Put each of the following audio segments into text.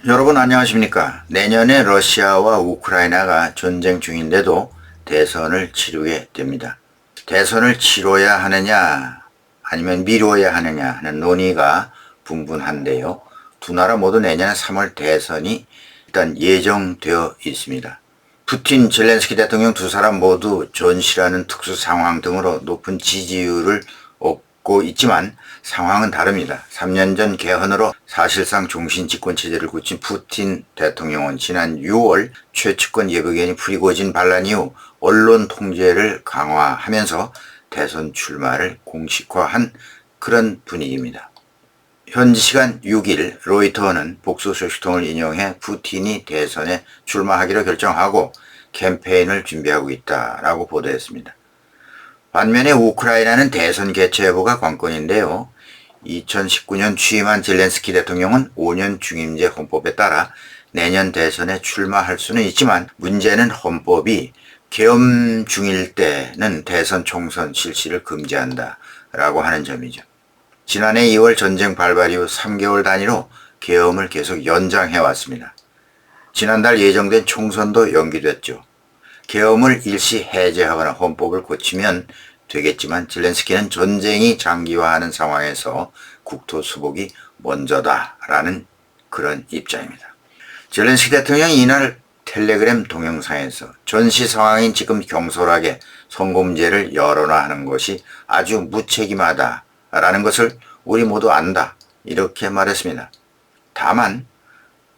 여러분 안녕하십니까? 내년에 러시아와 우크라이나가 전쟁 중인데도 대선을 치르게 됩니다. 대선을 치러야 하느냐 아니면 미뤄야 하느냐 하는 논의가 분분한데요. 두 나라 모두 내년 3월 대선이 일단 예정되어 있습니다. 푸틴, 젤렌스키 대통령 두 사람 모두 전시라는 특수 상황 등으로 높은 지지율을 얻고 있지만 상황은 다릅니다. 3년 전 개헌으로 사실상 종신 집권체제를 굳힌 푸틴 대통령은 지난 6월 최측근 예비견이 프리고진 반란 이후 언론 통제를 강화하면서 대선 출마를 공식화한 그런 분위기입니다. 현지 시간 6일 로이터는 복수 소식통을 인용해 푸틴이 대선에 출마하기로 결정하고 캠페인을 준비하고 있다라고 보도했습니다. 반면에 우크라이나는 대선 개최 여부가 관건인데요. 2019년 취임한 젤렌스키 대통령은 5년 중임제 헌법에 따라 내년 대선에 출마할 수는 있지만 문제는 헌법이 계엄 중일 때는 대선 총선 실시를 금지한다라고 하는 점이죠. 지난해 2월 전쟁 발발 이후 3개월 단위로 계엄을 계속 연장해왔습니다. 지난달 예정된 총선도 연기됐죠. 계엄을 일시 해제하거나 헌법을 고치면 되겠지만 젤렌스키는 전쟁이 장기화하는 상황에서 국토 수복이 먼저다라는 그런 입장입니다. 젤렌스키 대통령이 이날 텔레그램 동영상에서 전시 상황인 지금 경솔하게 선거 문제를 열어놔하는 것이 아주 무책임하다라는 것을 우리 모두 안다 이렇게 말했습니다. 다만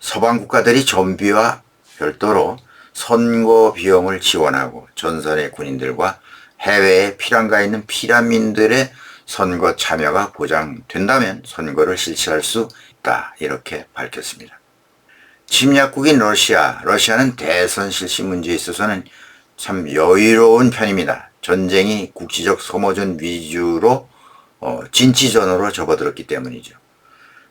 서방 국가들이 전비와 별도로 선거 비용을 지원하고 전선의 군인들과 해외에 피란가 있는 피난민들의 선거 참여가 보장된다면 선거를 실시할 수 있다 이렇게 밝혔습니다. 침략국인 러시아는 대선 실시 문제에 있어서는 참 여유로운 편입니다. 전쟁이 국지적 소모전 위주로 진치전으로 접어들었기 때문이죠.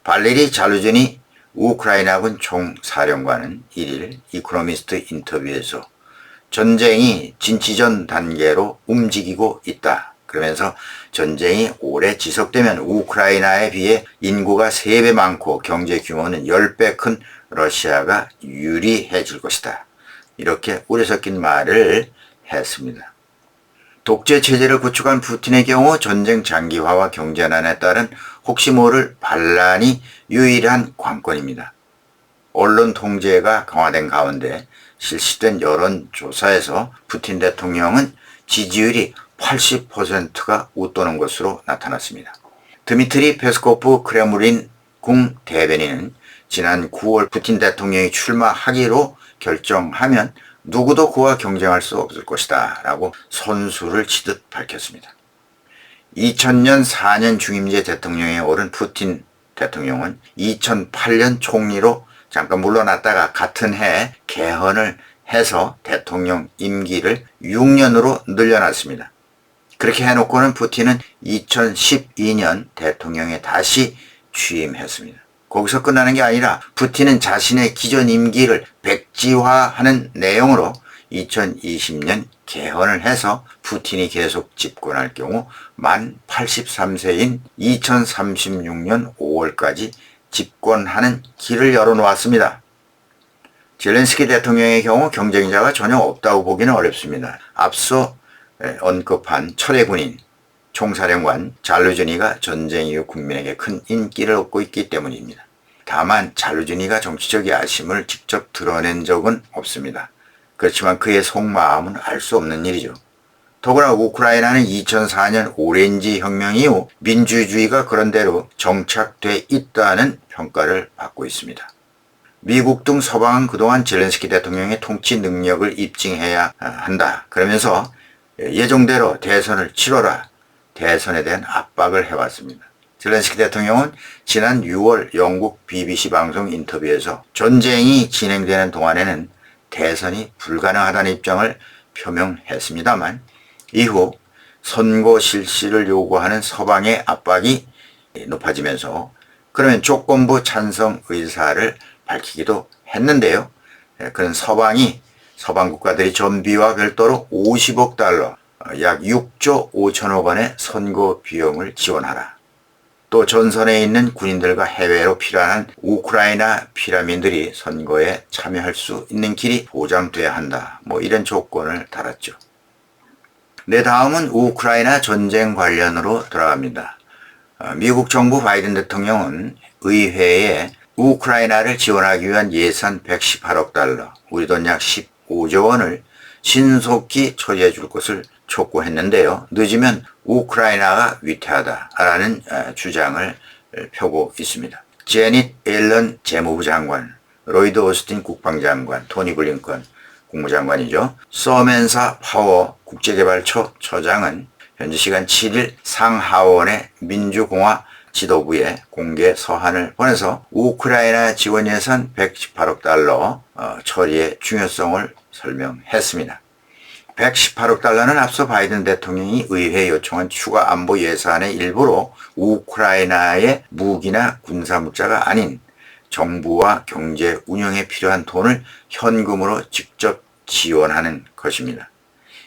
발레리 자루진이 우크라이나군 총사령관은 1일 이코노미스트 인터뷰에서 전쟁이 진치전 단계로 움직이고 있다. 그러면서 전쟁이 오래 지속되면 우크라이나에 비해 인구가 3배 많고 경제 규모는 10배 큰 러시아가 유리해질 것이다. 이렇게 우려 섞인 말을 했습니다. 독재 체제를 구축한 푸틴의 경우 전쟁 장기화와 경제난에 따른 혹시 모를 반란이 유일한 관건입니다. 언론 통제가 강화된 가운데 실시된 여론조사에서 푸틴 대통령은 지지율이 80%가 웃도는 것으로 나타났습니다. 드미트리 페스코프 크레므린 궁 대변인은 지난 9월 푸틴 대통령이 출마하기로 결정하면 누구도 그와 경쟁할 수 없을 것이다 라고 선수를 치듯 밝혔습니다. 2000년 4년 중임제 대통령에 오른 푸틴 대통령은 2008년 총리로 잠깐 물러났다가 같은 해 개헌을 해서 대통령 임기를 6년으로 늘려놨습니다. 그렇게 해놓고는 푸틴은 2012년 대통령에 다시 취임했습니다. 거기서 끝나는 게 아니라 푸틴은 자신의 기존 임기를 백지화하는 내용으로 2020년 개헌을 해서 푸틴이 계속 집권할 경우 만 83세인 2036년 5월까지 집권하는 길을 열어놓았습니다. 젤렌스키 대통령의 경우 경쟁자가 전혀 없다고 보기는 어렵습니다. 앞서 언급한 철의 군인 총사령관 자루지니가 전쟁 이후 국민에게 큰 인기를 얻고 있기 때문입니다. 다만 자루지니가 정치적 야심을 직접 드러낸 적은 없습니다. 그렇지만 그의 속마음은 알 수 없는 일이죠. 더구나 우크라이나는 2004년 오렌지 혁명 이후 민주주의가 그런대로 정착돼 있다는 평가를 받고 있습니다. 미국 등 서방은 그동안 젤렌스키 대통령의 통치 능력을 입증해야 한다. 그러면서 예정대로 대선을 치러라. 대선에 대한 압박을 해왔습니다. 젤렌스키 대통령은 지난 6월 영국 BBC 방송 인터뷰에서 전쟁이 진행되는 동안에는 대선이 불가능하다는 입장을 표명했습니다만 이후 선거 실시를 요구하는 서방의 압박이 높아지면서 그러면 조건부 찬성 의사를 밝히기도 했는데요. 그런 서방 국가들이 전비와 별도로 50억 달러, 약 6조 5천억 원의 선거 비용을 지원하라. 또 전선에 있는 군인들과 해외로 필요한 우크라이나 피난민들이 선거에 참여할 수 있는 길이 보장돼야 한다. 이런 조건을 달았죠. 네, 다음은 우크라이나 전쟁 관련으로 들어갑니다. 미국 정부 바이든 대통령은 의회에 우크라이나를 지원하기 위한 예산 118억 달러, 우리 돈 약 15조 원을 신속히 처리해 줄 것을 촉구했는데요. 늦으면 우크라이나가 위태하다라는 주장을 펴고 있습니다. 제닛 옐런 재무부 장관, 로이드 오스틴 국방장관, 토니 블링컨 국무장관이죠. 서멘사 파워 국제개발처 처장은 현지 시간 7일 상하원의 민주공화 지도부에 공개 서한을 보내서 우크라이나 지원 예산 118억 달러 처리의 중요성을 설명했습니다. 118억 달러는 앞서 바이든 대통령이 의회에 요청한 추가 안보 예산의 일부로 우크라이나의 무기나 군사물자가 아닌 정부와 경제 운영에 필요한 돈을 현금으로 직접 지원하는 것입니다.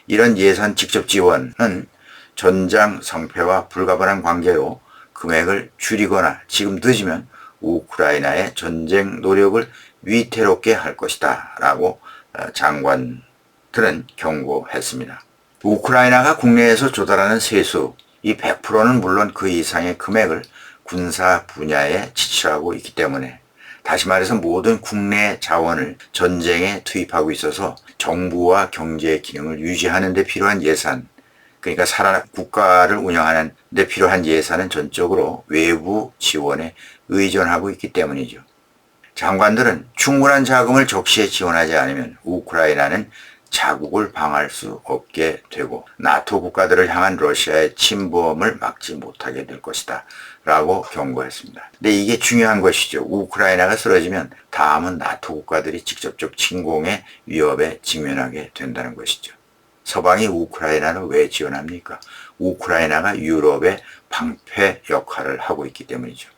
이런 예산 직접 지원은 전장 성패와 불가분한 관계로 금액을 줄이거나 지금 늦으면 우크라이나의 전쟁 노력을 위태롭게 할 것이다 라고 장관들은 경고했습니다. 우크라이나가 국내에서 조달하는 세수, 이 100%는 물론 그 이상의 금액을 군사 분야에 지출하고 있기 때문에, 다시 말해서 모든 국내 자원을 전쟁에 투입하고 있어서 정부와 경제 기능을 유지하는 데 필요한 예산, 그러니까 국가를 운영하는 데 필요한 예산은 전적으로 외부 지원에 의존하고 있기 때문이죠. 장관들은 충분한 자금을 적시에 지원하지 않으면 우크라이나는 자국을 방어할 수 없게 되고 나토 국가들을 향한 러시아의 침범을 막지 못하게 될 것이다 라고 경고했습니다. 근데 이게 중요한 것이죠. 우크라이나가 쓰러지면 다음은 나토 국가들이 직접적 침공의 위협에 직면하게 된다는 것이죠. 서방이 우크라이나를 왜 지원합니까? 우크라이나가 유럽의 방패 역할을 하고 있기 때문이죠.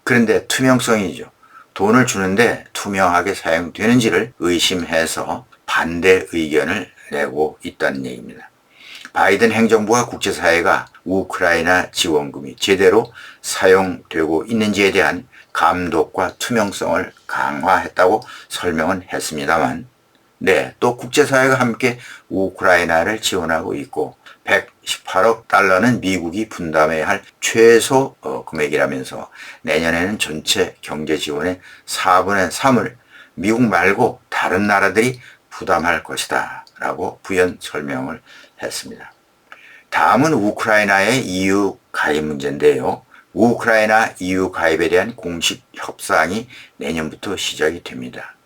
그런데 투명성이죠. 돈을 주는데 투명하게 사용되는지를 의심해서 반대 의견을 내고 있다는 얘기입니다. 바이든 행정부와 국제사회가 우크라이나 지원금이 제대로 사용되고 있는지에 대한 감독과 투명성을 강화했다고 설명은 했습니다만, 또 국제사회가 함께 우크라이나를 지원하고 있고 118억 달러는 미국이 분담해야 할 최소 금액이라면서 내년에는 전체 경제 지원의 4분의 3을 미국 말고 다른 나라들이 부담할 것이다 라고 부연 설명을 했습니다. 다음은 우크라이나의 EU 가입 문제인데요. 우크라이나 EU 가입에 대한 공식 협상이 내년부터 시작이 됩니다.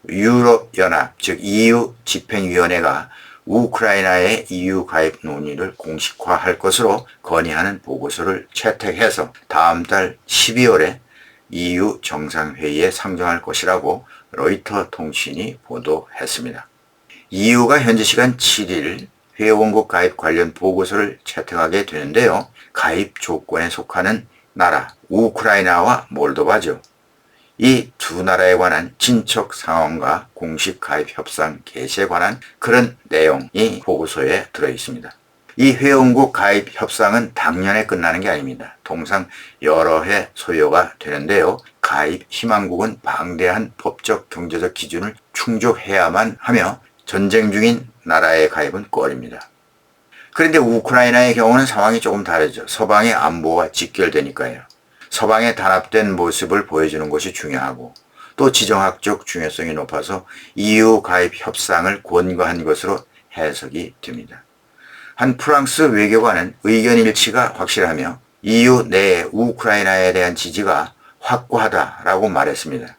유럽연합, 즉 EU 집행위원회가 우크라이나의 EU 가입 논의를 공식화할 것으로 건의하는 보고서를 채택해서 다음 달 12월에 EU 정상회의에 상정할 것이라고 로이터 통신이 보도했습니다. EU가 현지 시간 7일 회원국 가입 관련 보고서를 채택하게 되는데요. 가입 조건에 속하는 나라, 우크라이나와 몰도바죠. 이 두 나라에 관한 친척 상황과 공식 가입 협상 개시에 관한 그런 내용이 보고서에 들어 있습니다. 이 회원국 가입 협상은 당년에 끝나는 게 아닙니다. 통상 여러 해 소요가 되는데요. 가입 희망국은 방대한 법적 경제적 기준을 충족해야만 하며 전쟁 중인 나라의 가입은 꺼립니다. 그런데 우크라이나의 경우는 상황이 조금 다르죠. 서방의 안보와 직결되니까요. 서방의 단합된 모습을 보여주는 것이 중요하고 또 지정학적 중요성이 높아서 EU 가입 협상을 권고한 것으로 해석이 됩니다. 한 프랑스 외교관은 의견 일치가 확실하며 EU 내에 우크라이나에 대한 지지가 확고하다라고 말했습니다.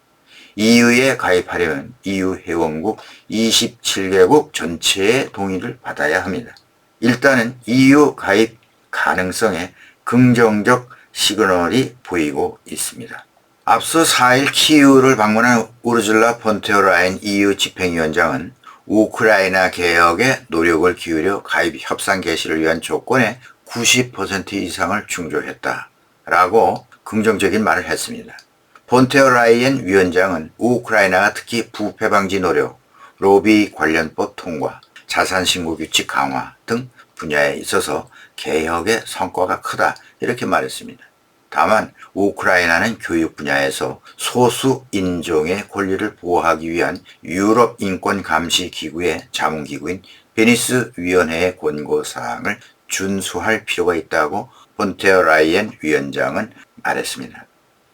EU에 가입하려면 EU 회원국 27개국 전체의 동의를 받아야 합니다. 일단은 EU 가입 가능성에 긍정적 시그널이 보이고 있습니다. 앞서 4일 키이우를 방문한 우르줄라 폰테어라인 EU 집행위원장은 우크라이나 개혁에 노력을 기울여 가입 협상 개시를 위한 조건에 90% 이상을 충족했다라고 긍정적인 말을 했습니다. 폰테어라이엔 위원장은 우크라이나가 특히 부패 방지 노력, 로비 관련법 통과, 자산 신고 규칙 강화 등 분야에 있어서 개혁의 성과가 크다 이렇게 말했습니다. 다만 우크라이나는 교육 분야에서 소수 인종의 권리를 보호하기 위한 유럽 인권 감시 기구의 자문기구인 베니스 위원회의 권고사항을 준수할 필요가 있다고 폰테어 라이엔 위원장은 말했습니다.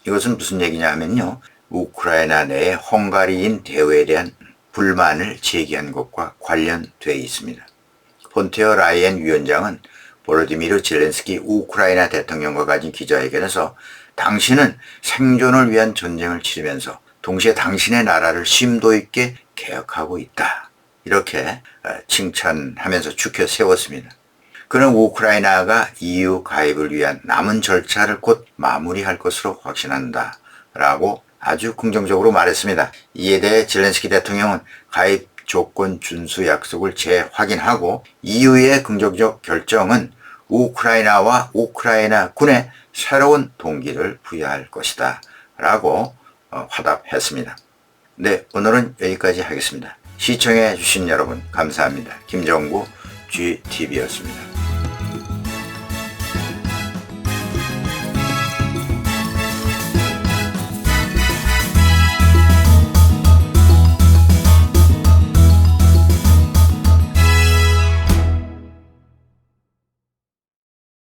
이것은 무슨 얘기냐 하면요. 우크라이나 내에 헝가리인 대우에 대한 불만을 제기한 것과 관련돼 있습니다. 폰테어 라이엔 위원장은 보로디미르 젤렌스키 우크라이나 대통령과 가진 기자회견에서 당신은 생존을 위한 전쟁을 치르면서 동시에 당신의 나라를 심도 있게 개혁하고 있다. 이렇게 칭찬하면서 추켜 세웠습니다. 그는 우크라이나가 EU 가입을 위한 남은 절차를 곧 마무리할 것으로 확신한다. 라고 아주 긍정적으로 말했습니다. 이에 대해 젤렌스키 대통령은 가입 조건 준수 약속을 재확인하고 EU의 긍정적 결정은 우크라이나와 우크라이나 군에 새로운 동기를 부여할 것이다. 라고 화답했습니다. 네, 오늘은 여기까지 하겠습니다. 시청해 주신 여러분 감사합니다. 김정구 GTV였습니다.